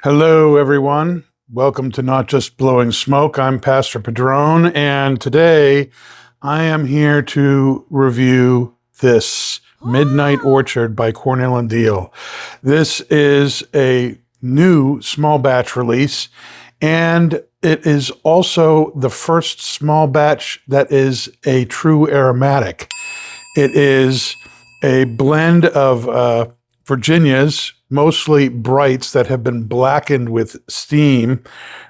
Hello, everyone. Welcome to Not Just Blowing Smoke. I'm Pastor Padron, and today I am here to review this Midnight Orchard by Cornell Diehl. This is a new small batch release, and it is also the first small batch that is a true aromatic. It is a blend of Virginias, mostly brights that have been blackened with steam,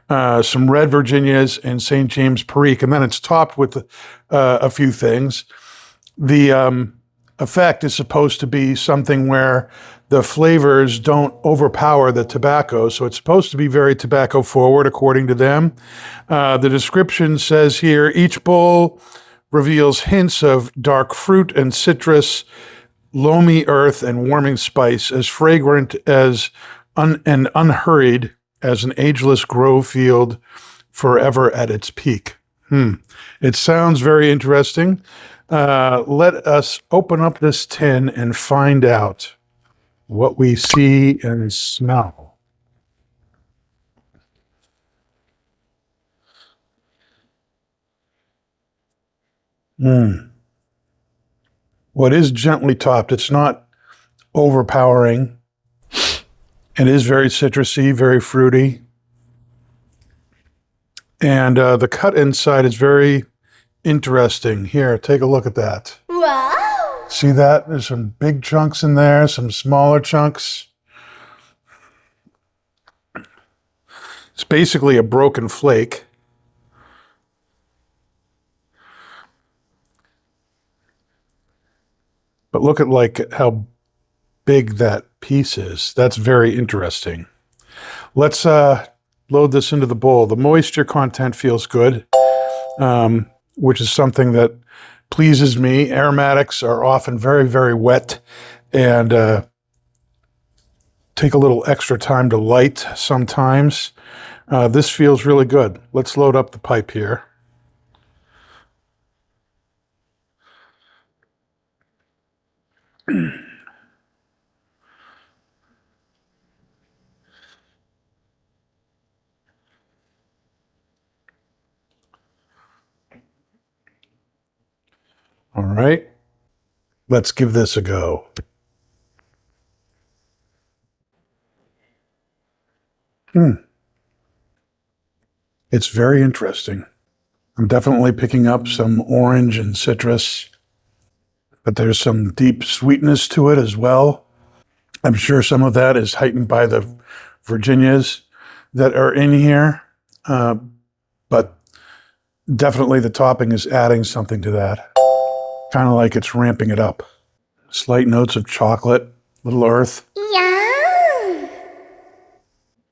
some red Virginias and St. James Perique, and then it's topped with a few things. The effect is supposed to be something where the flavors don't overpower the tobacco, so it's supposed to be very tobacco forward, according to them. The description says here, each bowl reveals hints of dark fruit and citrus, loamy earth and warming spice, as fragrant as and unhurried as an ageless grove field, forever at its peak. It sounds very interesting. Let us open up this tin and find out what we see and smell. Well, it is gently topped. It's not overpowering. It is very citrusy, very fruity. And the cut inside is very interesting. Here, take a look at that. Wow! See that? There's some big chunks in there, some smaller chunks. It's basically a broken flake. But look at how big that piece is. That's very interesting. Let's load this into the bowl. The moisture content feels good, which is something that pleases me. Aromatics are often very, very wet and take a little extra time to light sometimes. This feels really good. Let's load up the pipe here. All right, let's give this a go. It's very interesting. I'm definitely picking up some orange and citrus, but there's some deep sweetness to it as well. I'm sure some of that is heightened by the Virginias that are in here, but definitely the topping is adding something to that. Kind of like it's ramping it up. Slight notes of chocolate, little earth. Yum!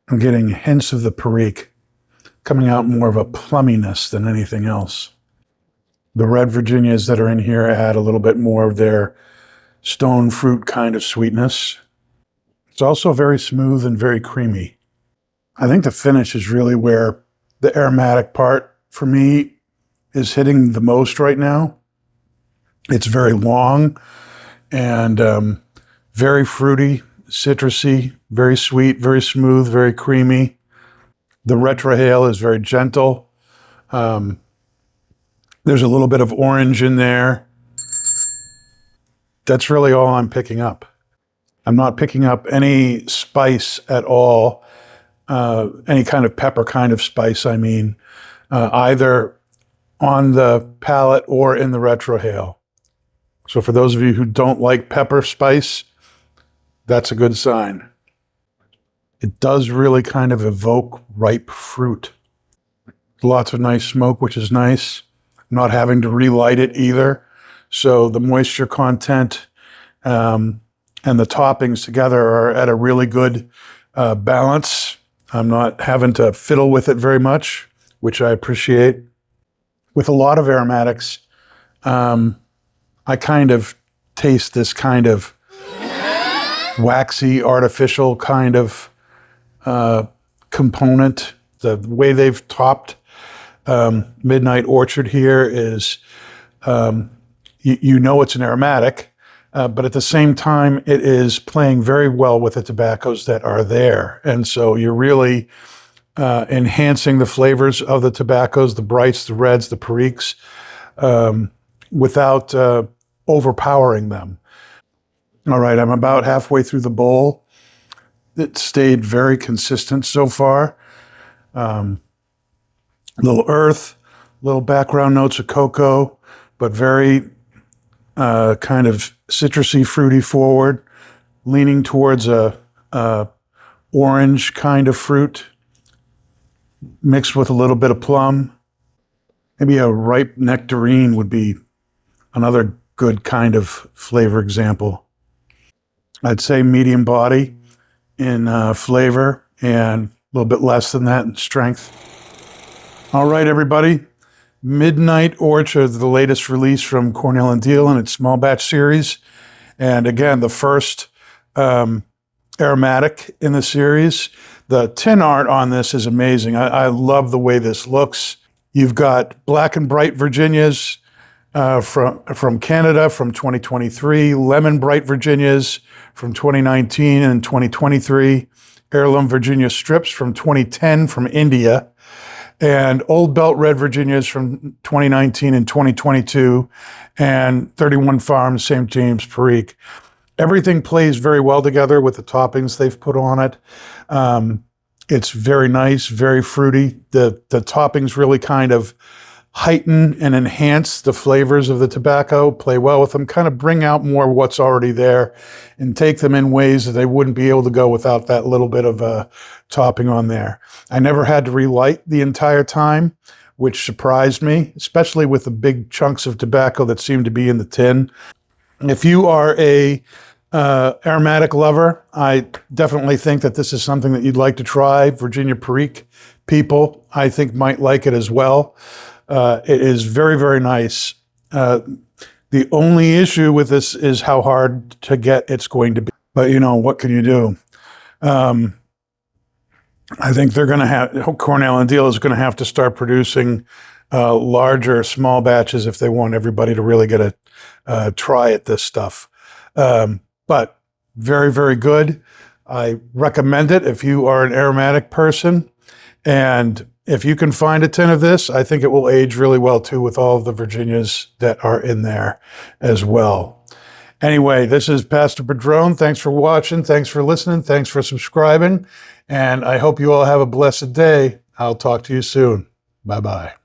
I'm getting hints of the Perique, coming out more of a plumminess than anything else. The red Virginias that are in here add a little bit more of their stone fruit kind of sweetness. It's also very smooth and very creamy. I think the finish is really where the aromatic part for me is hitting the most right now. It's very long and very fruity, citrusy, very sweet, very smooth, very creamy. The retrohale is very gentle. There's a little bit of orange in there. That's really all I'm picking up. I'm not picking up any spice at all, any kind of pepper kind of spice, I mean, either on the palate or in the retrohale. So for those of you who don't like pepper spice, that's a good sign. It does really kind of evoke ripe fruit. Lots of nice smoke, which is nice. I'm not having to relight it either. So the moisture content and the toppings together are at a really good balance. I'm not having to fiddle with it very much, which I appreciate. With a lot of aromatics, I kind of taste this kind of waxy, artificial kind of component. The way they've topped Midnight Orchard here is, you know it's an aromatic, but at the same time, it is playing very well with the tobaccos that are there. And so you're really enhancing the flavors of the tobaccos, the brights, the reds, the Periques, without overpowering them. All right, I'm about halfway through the bowl. It stayed very consistent so far. Little earth, little background notes of cocoa, but very kind of citrusy, fruity forward, leaning towards a orange kind of fruit, mixed with a little bit of plum. Maybe a ripe nectarine would be another good kind of flavor example. I'd say medium body in flavor and a little bit less than that in strength. All right, everybody. Midnight Orchard, the latest release from Cornell Diehl and its small batch series. And again, the first aromatic in the series. The tin art on this is amazing. I love the way this looks. You've got Black and Bright Virginias from Canada from 2023, Lemon Bright Virginias from 2019 and 2023, Heirloom Virginia Strips from 2010 from India, and Old Belt Red Virginias from 2019 and 2022, and 31 Farms St. James Perique. Everything plays very well together with the toppings they've put on it. It's very nice, very fruity. The toppings really kind of heighten and enhance the flavors of the tobacco, play well with them, kind of bring out more of what's already there and take them in ways that they wouldn't be able to go without that little bit of a topping on there. I never had to relight the entire time, which surprised me, especially with the big chunks of tobacco that seem to be in the tin. If you are a aromatic lover, I definitely think that this is something that you'd like to try. Virginia Perique people, I think, might like it as well. It is very, very nice. The only issue with this is how hard to get it's going to be. But, you know, what can you do? I think they're going to have, Cornell Diehl is going to have to start producing larger small batches if they want everybody to really get a try at this stuff. But very, very good. I recommend it if you are an aromatic person. And if you can find a tin of this, I think it will age really well too with all of the Virginias that are in there as well. Anyway, this is Pastor Padron. Thanks for watching. Thanks for listening. Thanks for subscribing. And I hope you all have a blessed day. I'll talk to you soon. Bye-bye.